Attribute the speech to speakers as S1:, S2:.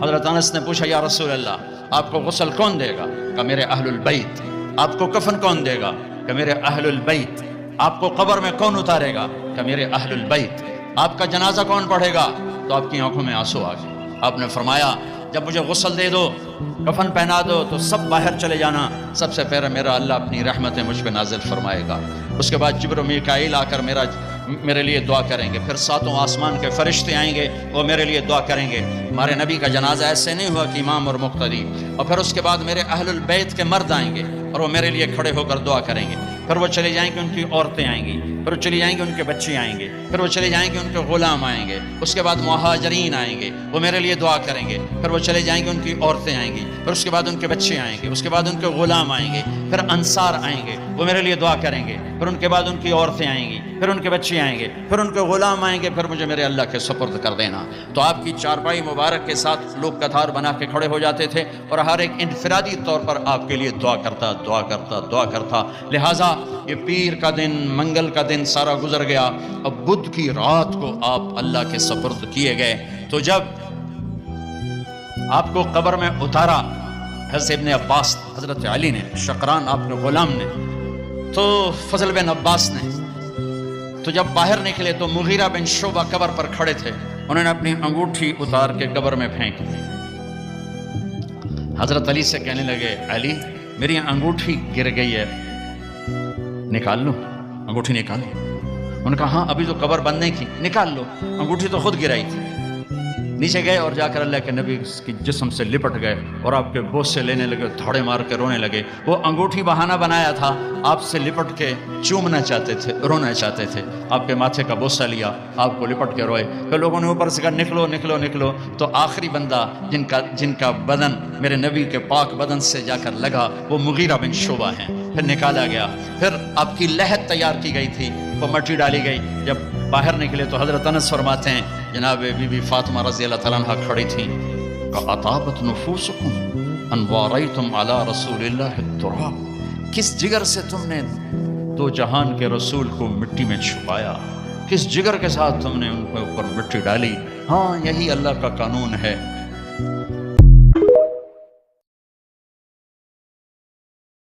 S1: حضرت انس نے پوچھا یا رسول اللہ آپ کو غسل کون دے گا؟ کہ میرے اہل البیت۔ آپ کو کفن کون دے گا؟ کہ میرے اہل البیت۔ آپ کو قبر میں کون اتارے گا؟ کہ میرے اہل البیت۔ آپ کا جنازہ کون پڑھے گا؟ تو آپ کی آنکھوں میں آنسو آ گئے۔ آپ نے فرمایا جب مجھے غسل دے دو، کفن پہنا دو، تو سب باہر چلے جانا، سب سے پہلے میرا اللہ اپنی رحمتیں مجھ پہ نازل فرمائے گا۔ اس کے بعد جبر و میکائیل آ کر میرے لیے دعا کریں گے، پھر ساتوں آسمان کے فرشتے آئیں گے، وہ میرے لیے دعا کریں گے۔ ہمارے نبی کا جنازہ ایسے نہیں ہوا کہ امام اور مقتدی، اور پھر اس کے بعد میرے اہل البیت کے مرد آئیں گے اور وہ میرے لیے کھڑے ہو کر دعا کریں گے، پھر وہ چلے جائیں گے، ان کی عورتیں آئیں گی، پھر وہ چلی جائیں گے، ان کے بچے آئیں گے، پھر وہ چلے جائیں گے، ان کے غلام آئیں گے، اس کے بعد مہاجرین آئیں گے، وہ میرے لیے دعا کریں گے، پھر وہ چلے جائیں گے، ان کی عورتیں آئیں گی، پھر اس کے بعد ان کے بچے آئیں گے، اس کے بعد ان کے غلام آئیں گے، پھر انصار آئیں گے، وہ میرے لیے دعا کریں گے، پھر ان کے بعد ان کی عورتیں آئیں گی، پھر ان کے بچے آئیں گے، پھر ان کے غلام آئیں گے، پھر مجھے میرے اللہ کے سپرد کر دینا۔ تو آپ کی چارپائی مبارک کے ساتھ لوگ قطار بنا کے کھڑے ہو جاتے تھے اور ہر ایک انفرادی طور پر آپ کے لیے دعا کرتا دعا کرتا دعا کرتا۔ لہٰذا یہ پیر کا دن، منگل کا دن سارا گزر گیا، اب بدھ کی رات کو آپ اللہ کے سپرد کیے گئے۔ تو جب آپ کو قبر میں اتارا حضرت ابن عباس، حضرت علی نے، شقران آپ کے غلام نے، تو فضل بن عباس نے، تو جب باہر نکلے تو مغیرہ بن شعبہ قبر پر کھڑے تھے، انہوں نے اپنی انگوٹھی اتار کے قبر میں پھینک دی۔ حضرت علی سے کہنے لگے علی میری انگوٹھی گر گئی ہے، نکال لو انگوٹھی، نکال لو۔ انہوں نے کہا ہاں ابھی تو قبر بند نہیں کی، نکال لو، انگوٹھی تو خود گرائی تھی۔ نیچے گئے اور جا کر اللہ کے نبی کی جسم سے لپٹ گئے اور آپ کے بوسے لینے لگے، دھاڑے مار کے رونے لگے۔ وہ انگوٹھی بہانہ بنایا تھا، آپ سے لپٹ کے چومنا چاہتے تھے، رونا چاہتے تھے، آپ کے ماتھے کا بوسہ لیا، آپ کو لپٹ کے روئے۔ پھر لوگوں نے اوپر سے کہا نکلو نکلو نکلو، تو آخری بندہ جن کا بدن میرے نبی کے پاک بدن سے جا کر لگا وہ مغیرہ بن شعبہ ہیں، پھر نکالا گیا، پھر آپ کی لحد تیار کی گئی تھی، وہ مٹی ڈالی گئی۔ جب باہر نکلے تو حضرت انس فرماتے ہیں جناب بی بی فاطمہ رضی اللہ تعالیٰ عنہ کھڑی تھیں، اطابت نفوسکم ان واریتم علی رسول اللہ التراب، کس جگر سے تم نے دو جہان کے رسول کو مٹی میں چھپایا، کس جگر کے ساتھ تم نے ان کے اوپر مٹی ڈالی۔ ہاں یہی اللہ کا قانون ہے